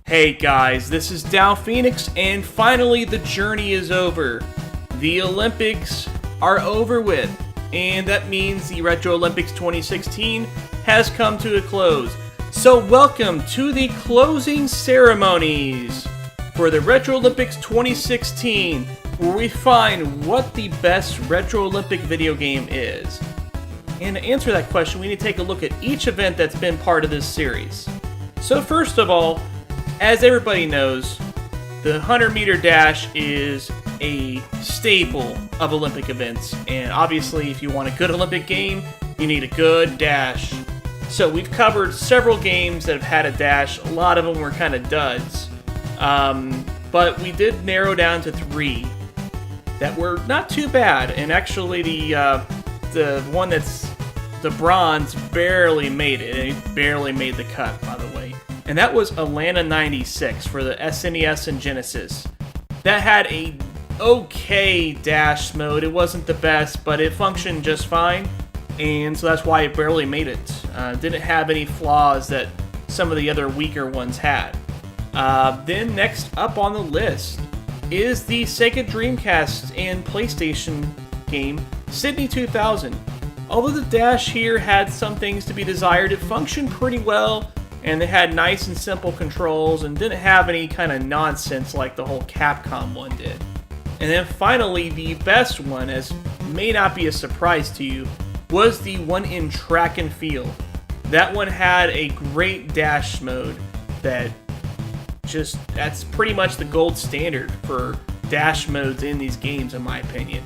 Hey guys, this is Downphoenix, and finally the journey is over. The Olympics are over with, and that means the Retro Olympics 2016 has come to a close. So welcome to the closing ceremonies for the Retro Olympics 2016, where we find what the best Retro Olympic video game is. And to answer that question, we need to take a look at each event that's been part of this series. So first of all, as everybody knows, the 100-meter dash is a staple of Olympic events, and obviously if you want a good Olympic game, you need a good dash. So we've covered several games that have had a dash. A lot of them were kind of duds, but we did narrow down to 3 that were not too bad, and actually the one that's the bronze barely made it, and it barely made the cut, by the way. And that was Atlanta 96 for the SNES and Genesis. That had a okay dash mode. It wasn't the best, but it functioned just fine, and so that's why it barely made it. Didn't have any flaws that some of the other weaker ones had. Then next up on the list is the Sega Dreamcast and PlayStation game, Sydney 2000. Although the dash here had some things to be desired, it functioned pretty well, and they had nice and simple controls and didn't have any kind of nonsense like the whole Capcom one did. And then finally, the best one, as may not be a surprise to you, was the one in track and field. That one had a great dash mode that's pretty much the gold standard for dash modes in these games, in my opinion.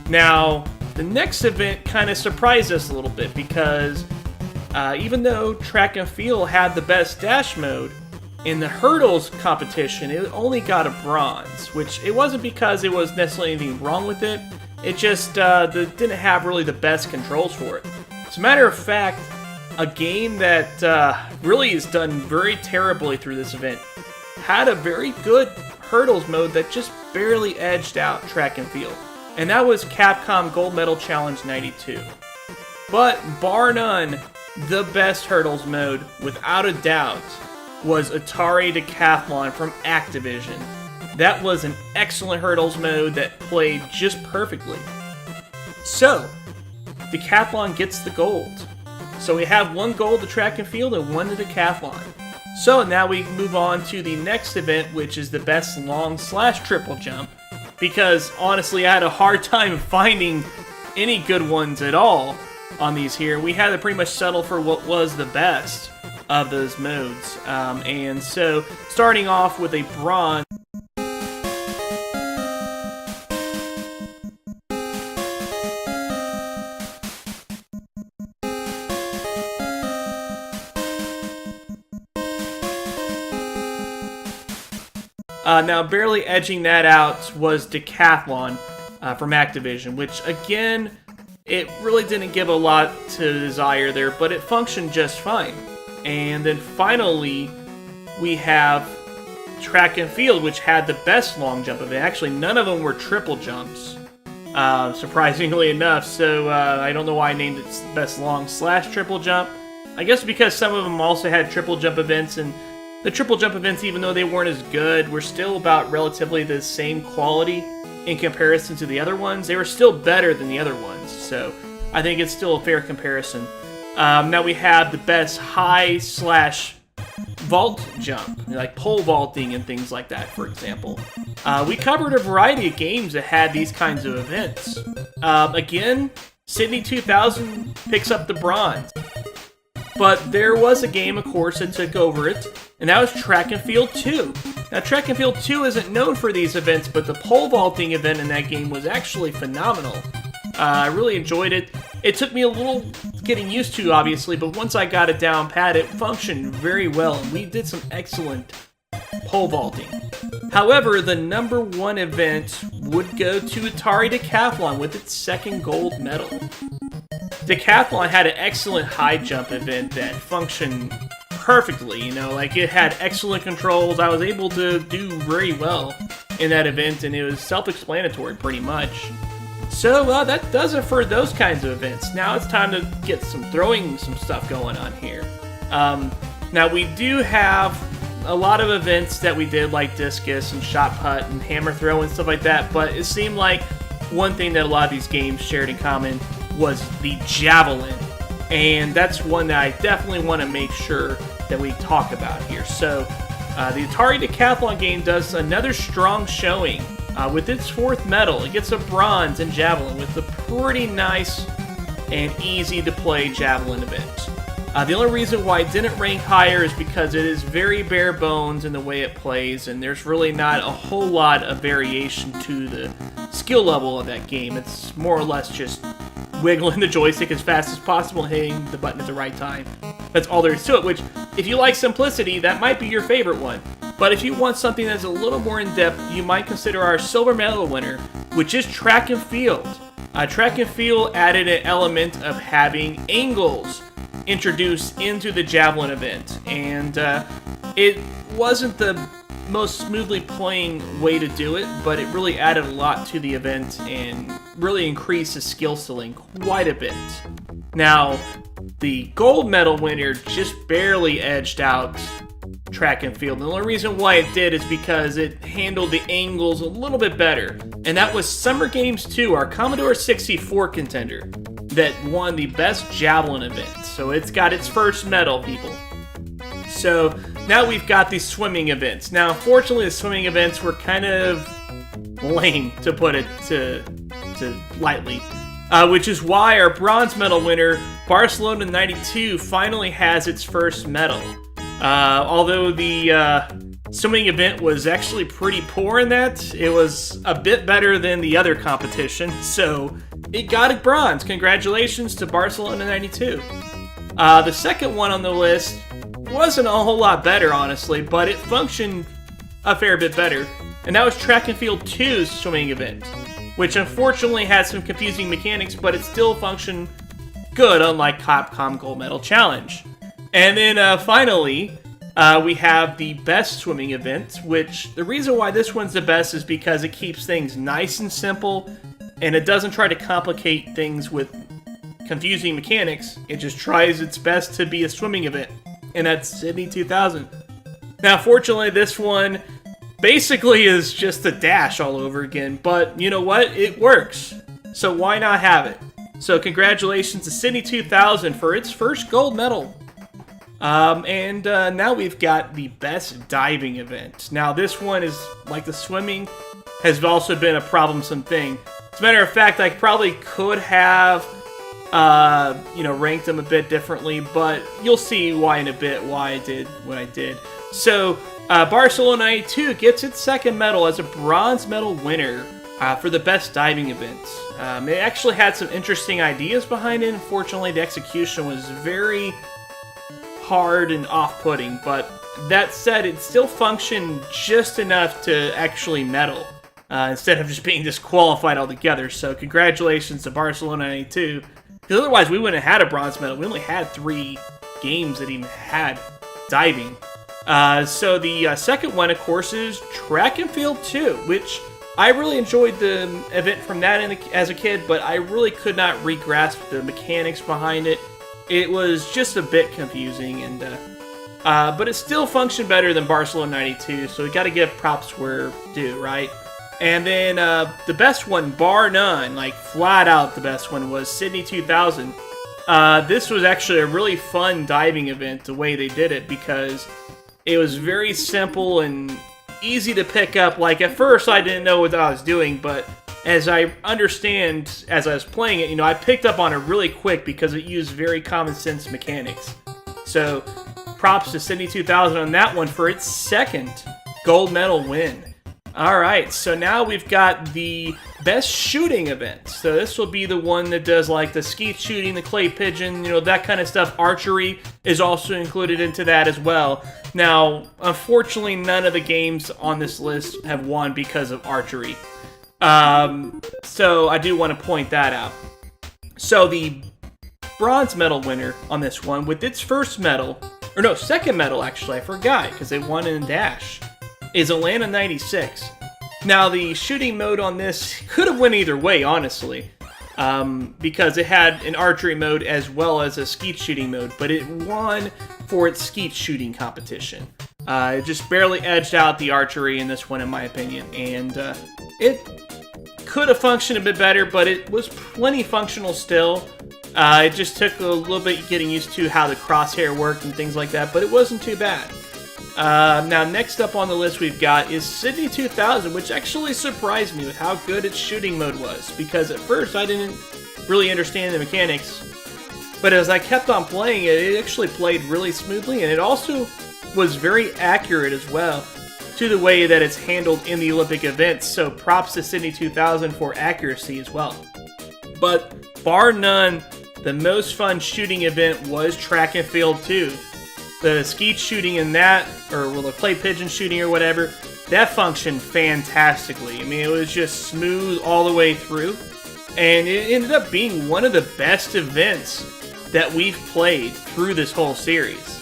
Now, the next event kind of surprised us a little bit because even though track and field had the best dash mode, in the hurdles competition, it only got a bronze, which it wasn't because it was necessarily anything wrong with it. It just didn't have really the best controls for it. As a matter of fact, a game that really has done very terribly through this event had a very good hurdles mode that just barely edged out track and field. And that was Capcom Gold Medal Challenge 92. But bar none, the best hurdles mode, without a doubt, was Atari Decathlon from Activision. That was an excellent hurdles mode that played just perfectly. So, Decathlon gets the gold. So we have 1 gold to track and field and 1 to Decathlon. So now we move on to the next event, which is the best long/triple jump. Because honestly, I had a hard time finding any good ones at all on these here. We had to pretty much settle for what was the best of those modes. And so, starting off with a bronze. Now, barely edging that out was Decathlon from Activision, which, again, it really didn't give a lot to desire there, but it functioned just fine. And then finally, we have track and field, which had the best long jump of it. Actually, none of them were triple jumps, surprisingly enough, so I don't know why I named it best long/triple jump. I guess because some of them also had triple jump events, and the triple jump events, even though they weren't as good, were still about relatively the same quality in comparison to the other ones. They were still better than the other ones, so I think it's still a fair comparison. Now we have the best high/vault jump, like pole vaulting and things like that, for example. We covered a variety of games that had these kinds of events. Again, Sydney 2000 picks up the bronze. But there was a game, of course, that took over it, and that was Track and Field 2. Now, Track and Field 2 isn't known for these events, but the pole vaulting event in that game was actually phenomenal. I really enjoyed it. It took me a little getting used to, obviously, but once I got it down pat, it functioned very well, and we did some excellent pole vaulting. However, the number 1 event would go to Atari Decathlon with its 2nd gold medal. Decathlon had an excellent high jump event that functioned perfectly, like it had excellent controls. I was able to do very well in that event, and it was self-explanatory pretty much. So that does it for those kinds of events. Now it's time to get some stuff going on here. Now we do have a lot of events that we did, like discus and shot put and hammer throw and stuff like that, but it seemed like one thing that a lot of these games shared in common was the javelin. And that's one that I definitely want to make sure that we talk about here. So the Atari Decathlon game does another strong showing with its 4th medal. It gets a bronze in javelin with a pretty nice and easy to play javelin event. The only reason why it didn't rank higher is because it is very bare bones in the way it plays, and there's really not a whole lot of variation to the skill level of that game. It's more or less just wiggling the joystick as fast as possible, hitting the button at the right time. That's all there is to it, which, if you like simplicity, that might be your favorite one. But if you want something that's a little more in-depth, you might consider our silver medal winner, which is track and field. Track and field added an element of having angles introduced into the javelin event, and it wasn't the most smoothly playing way to do it, but it really added a lot to the event and really increased the skill ceiling quite a bit. Now, the gold medal winner just barely edged out track and field. The only reason why it did is because it handled the angles a little bit better, and that was Summer Games 2, our Commodore 64 contender, that won the best javelin event. So it's got its first medal, people. So now we've got the swimming events. Now, unfortunately, the swimming events were kind of lame, to put it to lightly, which is why our bronze medal winner, Barcelona 92, finally has its first medal. Although the swimming event was actually pretty poor in that, it was a bit better than the other competition, so it got a bronze. Congratulations to Barcelona 92. The second one on the list wasn't a whole lot better, honestly, but it functioned a fair bit better, and that was Track and Field 2's swimming event, which unfortunately had some confusing mechanics, but it still functioned good, unlike Capcom Gold Medal Challenge. And then finally, we have the best swimming event, which the reason why this one's the best is because it keeps things nice and simple, and it doesn't try to complicate things with confusing mechanics. It just tries its best to be a swimming event, and that's Sydney 2000. Now, fortunately, this one basically is just a dash all over again, but you know what? It works, so why not have it? So congratulations to Sydney 2000 for its first gold medal. And now we've got the best diving event. Now this one is, like the swimming, has also been a problemsome thing. As a matter of fact, I probably could have, ranked them a bit differently, but you'll see why in a bit, why I did what I did. So, Barcelona 92 gets its second medal as a bronze medal winner for the best diving event. It actually had some interesting ideas behind it. Unfortunately, the execution was very hard and off-putting, but that said, it still functioned just enough to actually medal, instead of just being disqualified altogether. So congratulations to Barcelona 92, because otherwise we wouldn't have had a bronze medal. We only had 3 games that even had diving. So the second one, of course, is Track and Field 2, which I really enjoyed the event from that as a kid, but I really could not re-grasp the mechanics behind it. It was just a bit confusing, and but it still functioned better than Barcelona 92, so we got to give props where due, right? And then the best one, bar none, like flat out the best one, was Sydney 2000. This was actually a really fun diving event, the way they did it, because it was very simple and easy to pick up. Like, at first I didn't know what I was doing, but as I understand, as I was playing it, I picked up on it really quick because it used very common sense mechanics. So, props to Sydney 2000 on that one for its second gold medal win. Alright, so now we've got the best shooting event. So this will be the one that does like the skeet shooting, the clay pigeon, that kind of stuff. Archery is also included into that as well. Now, unfortunately, none of the games on this list have won because of archery. So I do want to point that out. So the bronze medal winner on this one, with its first medal, or no, second medal actually, I forgot, because they won in dash, is Atlanta 96. Now the shooting mode on this could have went either way, honestly, because it had an archery mode as well as a skeet shooting mode, but it won for its skeet shooting competition. It just barely edged out the archery in this one, in my opinion, and it could have functioned a bit better, but it was plenty functional still. It just took a little bit getting used to how the crosshair worked and things like that, but it wasn't too bad. Now, next up on the list we've got is Sydney 2000, which actually surprised me with how good its shooting mode was, because at first I didn't really understand the mechanics, but as I kept on playing it, it actually played really smoothly, and it also was very accurate as well to the way that it's handled in the Olympic events, so props to Sydney 2000 for accuracy as well. But bar none, the most fun shooting event was track and field 2. The skeet shooting in that, or the clay pigeon shooting or whatever, that functioned fantastically. I mean, it was just smooth all the way through, and it ended up being one of the best events that we've played through this whole series.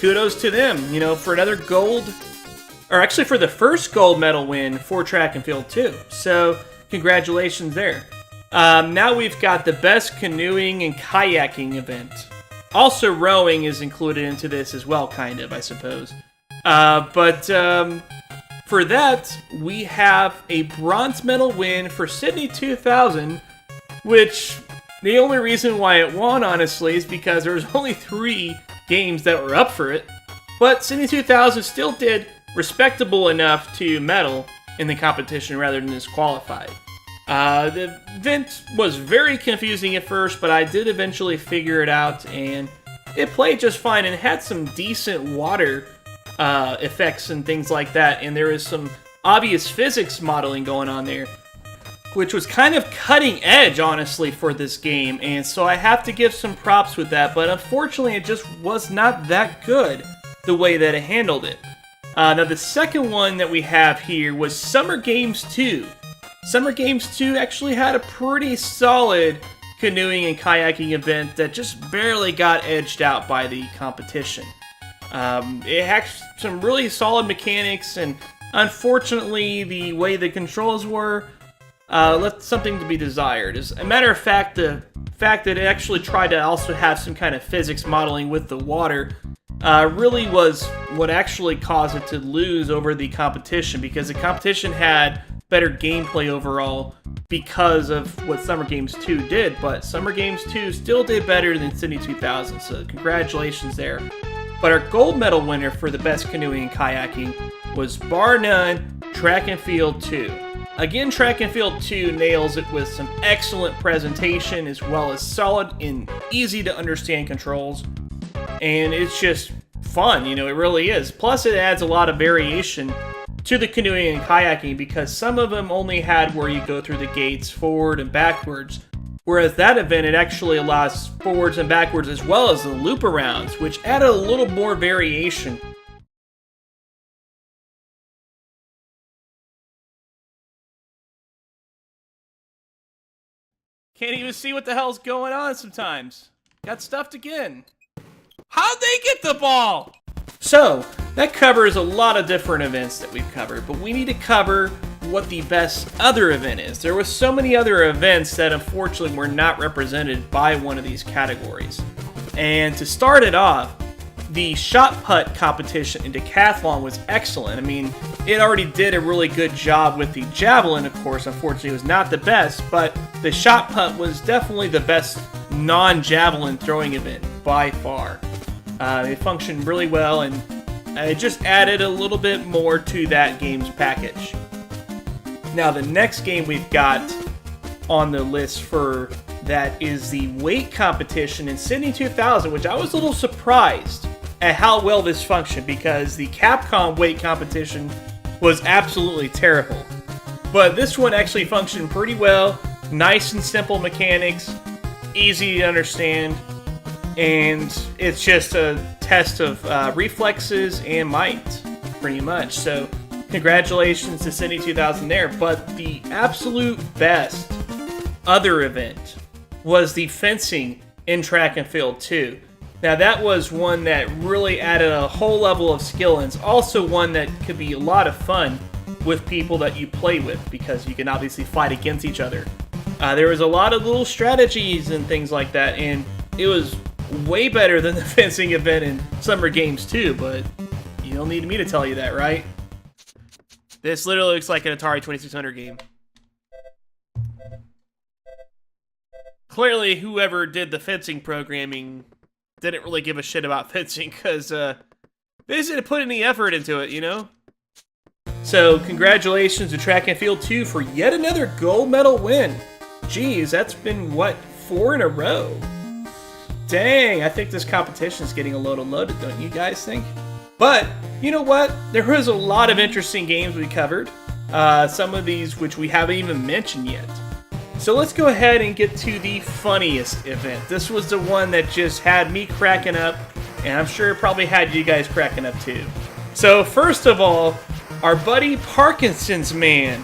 Kudos to them, you know, for another gold, or actually for the first gold medal win for track and field 2. So, congratulations there. Now we've got the best canoeing and kayaking event. Also, rowing is included into this as well, kind of, I suppose. For that, we have a bronze medal win for Sydney 2000, which the only reason why it won, honestly, is because there was only 3 games that were up for it. But Sydney 2000 still did respectable enough to medal in the competition rather than disqualified. The event was very confusing at first, but I did eventually figure it out, and it played just fine and had some decent water effects and things like that, and there is some obvious physics modeling going on there, which was kind of cutting edge, honestly, for this game, and so I have to give some props with that, but unfortunately it just was not that good the way that it handled it. Now the second one that we have here was Summer Games 2. Summer Games 2 actually had a pretty solid canoeing and kayaking event that just barely got edged out by the competition. It had some really solid mechanics, and unfortunately the way the controls were left something to be desired. As a matter of fact, the fact that it actually tried to also have some kind of physics modeling with the water really was what actually caused it to lose over the competition, because the competition had better gameplay overall because of what Summer Games 2 did, but Summer Games 2 still did better than Sydney 2000, so congratulations there. But our gold medal winner for the best canoeing and kayaking was bar none, Track and Field 2. Again, Track and Field 2 nails it with some excellent presentation as well as solid and easy to understand controls, and it's just fun, you know, it really is. Plus it adds a lot of variation to the canoeing and kayaking, because some of them only had where you go through the gates forward and backwards, whereas that event, it actually allows forwards and backwards as well as the loop arounds, which added a little more variation. Can't even see what the hell's going on sometimes. Got stuffed again. How'd they get the ball? So, that covers a lot of different events that we've covered, but we need to cover what the best other event is. There were so many other events that unfortunately were not represented by one of these categories. And to start it off, the shot put competition in decathlon was excellent. I mean, it already did a really good job with the javelin, of course. Unfortunately, it was not the best, but the shot put was definitely the best non-javelin throwing event by far. It functioned really well, and it just added a little bit more to that game's package. Now, the next game we've got on the list for that is the weight competition in Sydney 2000, which I was a little surprised at how well this functioned, because the Capcom weight competition was absolutely terrible. But this one actually functioned pretty well, nice and simple mechanics, easy to understand, and it's just a test of reflexes and might, pretty much. So, congratulations to Sydney 2000 there. But the absolute best other event was the fencing in Track and Field 2. Now, that was one that really added a whole level of skill, and it's also one that could be a lot of fun with people that you play with, because you can obviously fight against each other. There was a lot of little strategies and things like that, and it was way better than the fencing event in Summer Games too, but you don't need me to tell you that, right? This literally looks like an Atari 2600 game. Clearly, whoever did the fencing programming didn't really give a shit about fencing, because they just didn't put any effort into it, you know? So, congratulations to Track and Field 2 for yet another gold medal win. Geez, that's been, what, 4 in a row? Dang, I think this competition is getting a little loaded, don't you guys think? But, you know what? There was a lot of interesting games we covered. Some of these which we haven't even mentioned yet. So let's go ahead and get to the funniest event. This was the one that just had me cracking up, and I'm sure it probably had you guys cracking up too. So first of all, our buddy Parkinson's man,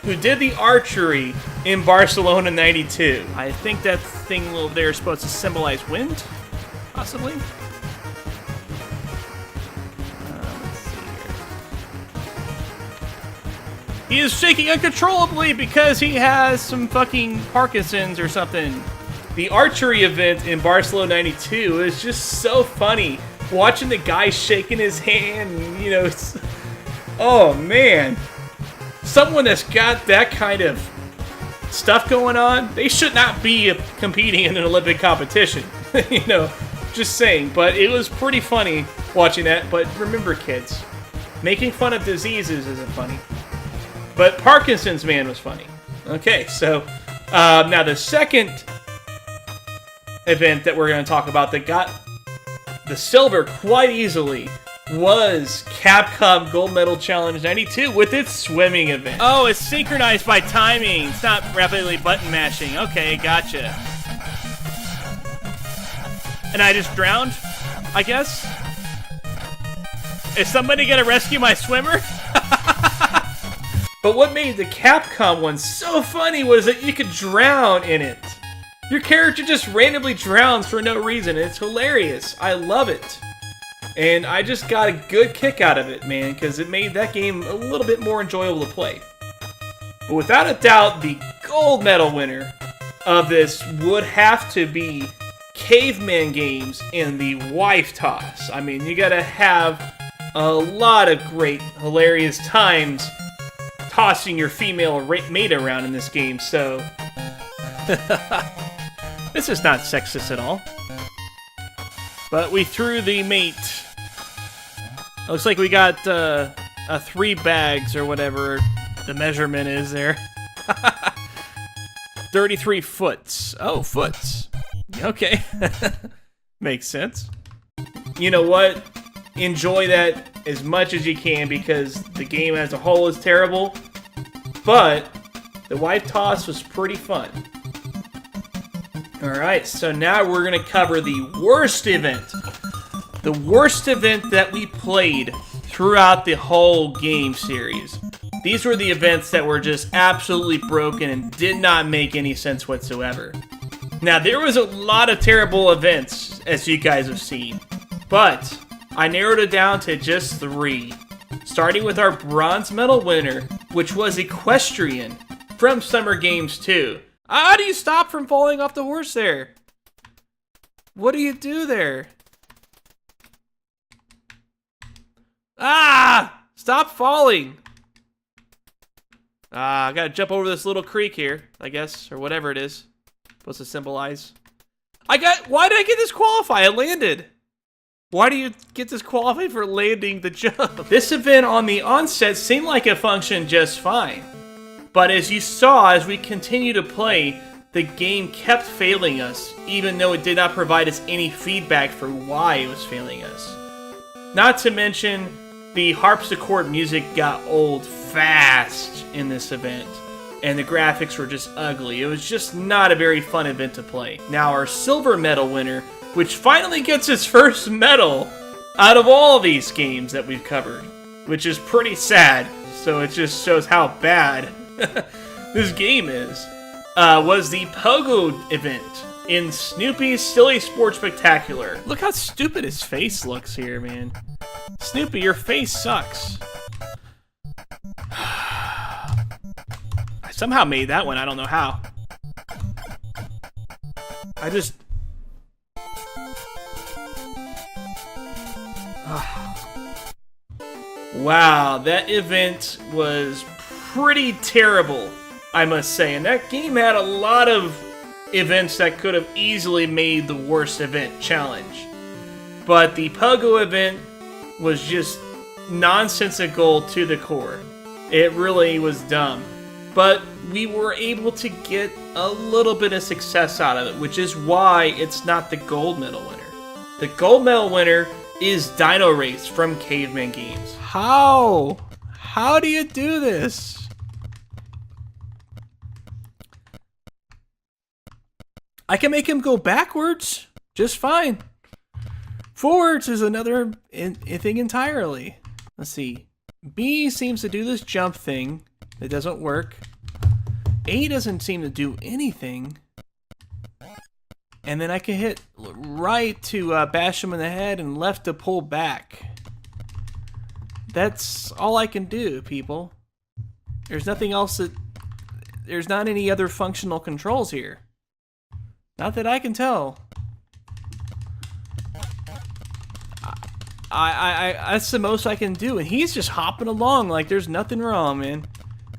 who did the archery in Barcelona 92. I think that thing over there is supposed to symbolize wind, possibly. Let's see here. He is shaking uncontrollably because he has some fucking Parkinson's or something. The archery event in Barcelona 92 is just so funny. Watching the guy shaking his hand, you know, it's... Oh, man. Someone that's got that kind of stuff going on, they should not be competing in an Olympic competition. You know, just saying. But it was pretty funny watching that. But remember, kids, making fun of diseases isn't funny. But Parkinson's man was funny. Okay, so now the second event that we're going to talk about that got the silver quite easily was Capcom Gold Medal Challenge 92 with its swimming event. Oh, it's synchronized by timing. It's not rapidly button mashing. Okay, gotcha. And I just drowned, I guess? Is somebody gonna rescue my swimmer? But what made the Capcom one so funny was that you could drown in it. Your character just randomly drowns for no reason. It's hilarious. I love it. And I just got a good kick out of it, man, because it made that game a little bit more enjoyable to play. But without a doubt, the gold medal winner of this would have to be Caveman Games and the Wife Toss. I mean, you gotta have a lot of great, hilarious times tossing your female mate around in this game, so... This is not sexist at all. But we threw the mate. Looks like we got 3 bags or whatever the measurement is there. 33 foots. Oh, foots. Okay. Makes sense. You know what? Enjoy that as much as you can because the game as a whole is terrible. But the Wife Toss was pretty fun. Alright, so now we're going to cover the worst event. The worst event that we played throughout the whole game series. These were the events that were just absolutely broken and did not make any sense whatsoever. Now, there was a lot of terrible events, as you guys have seen. But I narrowed it down to just 3. Starting with our bronze medal winner, which was Equestrian from Summer Games 2. How do you stop from falling off the horse there? What do you do there? Ah! Stop falling! I gotta jump over this little creek here, I guess, or whatever it is. Supposed to symbolize. Why did I get disqualified? I landed. Why do you get disqualified for landing the jump? This event on the onset seemed like it functioned just fine. But as you saw, as we continue to play, the game kept failing us, even though it did not provide us any feedback for why it was failing us. Not to mention, the harpsichord music got old fast in this event, and the graphics were just ugly. It was just not a very fun event to play. Now our silver medal winner, which finally gets its first medal out of all these games that we've covered, which is pretty sad, so it just shows how bad this game is, was the Pogo event in Snoopy's Silly Sports Spectacular. Look how stupid his face looks here, man. Snoopy, your face sucks. I somehow made that one, I don't know how. Wow, that event was pretty terrible, I must say. And that game had a lot of events that could have easily made the worst event challenge. But the Pogo event was just nonsensical to the core. It really was dumb. But we were able to get a little bit of success out of it, which is why it's not the gold medal winner. The gold medal winner is Dino Race from Caveman Games. How? How do you do this? I can make him go backwards just fine. Forwards is another thing entirely. Let's see. B seems to do this jump thing. It doesn't work. A doesn't seem to do anything. And then I can hit right to bash him in the head and left to pull back. That's all I can do, people. There's nothing else that... There's not any other functional controls here. Not that I can tell. That's the most I can do, and he's just hopping along like there's nothing wrong, man.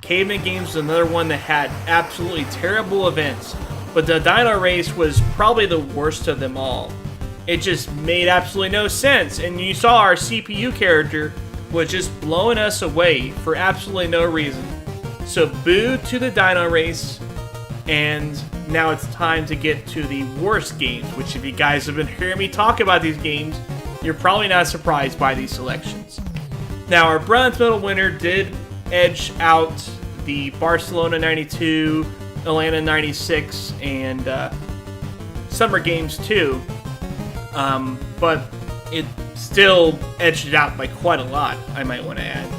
Caveman Games is another one that had absolutely terrible events, but the Dino Race was probably the worst of them all. It just made absolutely no sense, and you saw our CPU character was just blowing us away for absolutely no reason. So boo to the Dino Race, and now it's time to get to the worst games, which if you guys have been hearing me talk about these games, you're probably not surprised by these selections. Now, our bronze medal winner did edge out the Barcelona 92, Atlanta 96, and Summer Games 2, but it still edged it out by quite a lot, I might want to add.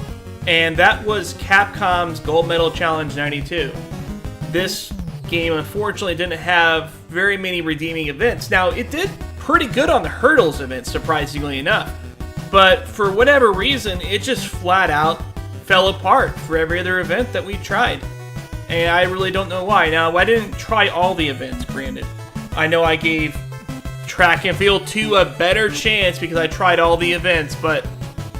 And that was Capcom's Gold Medal Challenge 92. This game, unfortunately, didn't have very many redeeming events. Now, it did pretty good on the hurdles event, surprisingly enough, but for whatever reason, it just flat out fell apart for every other event that we tried, and I really don't know why. Now, I didn't try all the events, granted. I know I gave track and field 2 a better chance because I tried all the events, but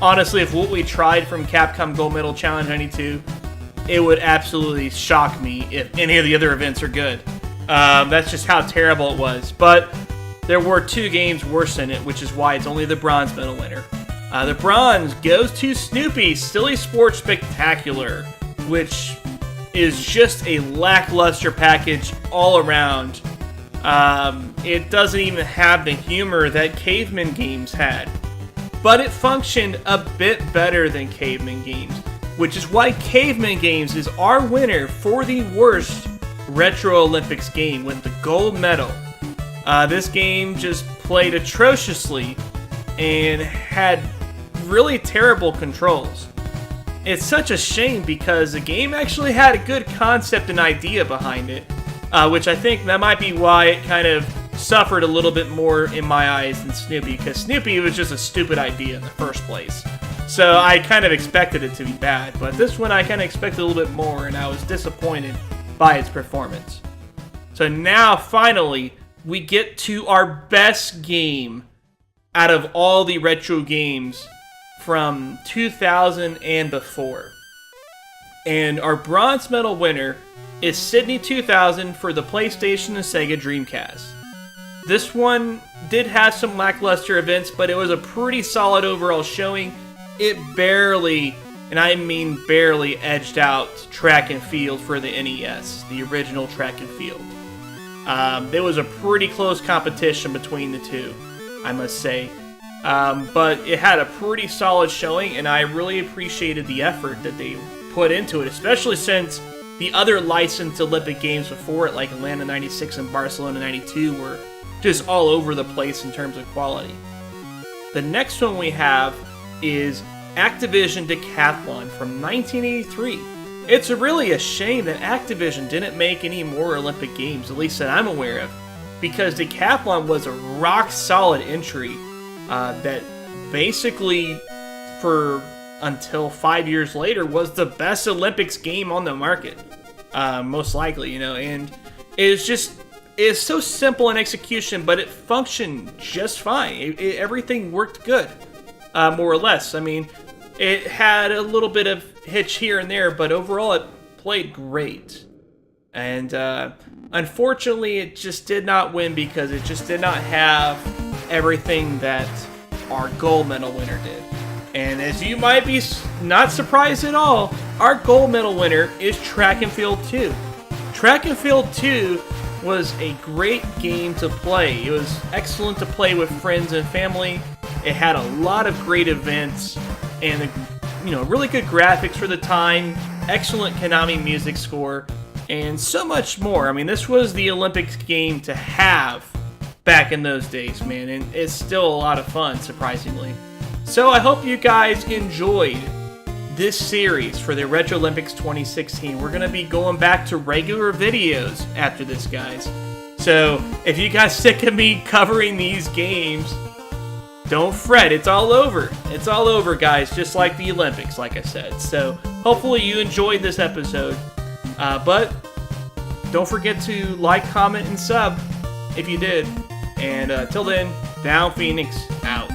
honestly, if what we tried from Capcom Gold Medal Challenge 92, it would absolutely shock me if any of the other events are good. That's just how terrible it was. But there were 2 games worse than it, which is why it's only the bronze medal winner. The bronze goes to Snoopy's Silly Sports Spectacular, which is just a lackluster package all around. It doesn't even have the humor that Caveman Games had. But it functioned a bit better than Caveman Games, which is why Caveman Games is our winner for the worst Retro Olympics game with the gold medal. This game just played atrociously and had really terrible controls. It's such a shame because the game actually had a good concept and idea behind it, which I think that might be why it kind of suffered a little bit more in my eyes than Snoopy, because Snoopy was just a stupid idea in the first place. So I kind of expected it to be bad, but this one I kind of expected a little bit more, and I was disappointed by its performance. So now, finally, we get to our best game out of all the retro games from 2000 and before. And our bronze medal winner is Sydney 2000 for the PlayStation and Sega Dreamcast. This one did have some lackluster events, but it was a pretty solid overall showing. It barely, and I mean barely, edged out track and field for the NES, the original track and field. There was a pretty close competition between the two, I must say. But it had a pretty solid showing, and I really appreciated the effort that they put into it, especially since the other licensed Olympic Games before it, like Atlanta 96 and Barcelona 92, were just all over the place in terms of quality. The next one we have is Activision Decathlon from 1983. It's really a shame that Activision didn't make any more Olympic Games, at least that I'm aware of, because Decathlon was a rock-solid entry that basically, for until 5 years later, was the best Olympics game on the market, most likely, you know, and it's so simple in execution, but it functioned just fine. Everything worked good. more or less. I mean, it had a little bit of hitch here and there, but overall it played great. And unfortunately, it just did not win because it just did not have everything that our gold medal winner did. And as you might be not surprised at all, our gold medal winner is Track and Field 2. Track and Field 2 was a great game to play. It was excellent to play with friends and family. It had a lot of great events and really good graphics for the time, excellent Konami music score, and so much more. I mean, this was the Olympics game to have back in those days, man, and it's still a lot of fun, surprisingly. So I hope you guys enjoyed this series for the Retro Olympics 2016. We're going to be going back to regular videos after this, guys. So if you guys sick of me covering these games, don't fret, it's all over. It's all over, guys, just like the Olympics, like I said. So hopefully you enjoyed this episode. But don't forget to like, comment, and sub if you did. And till then, Downphoenix out.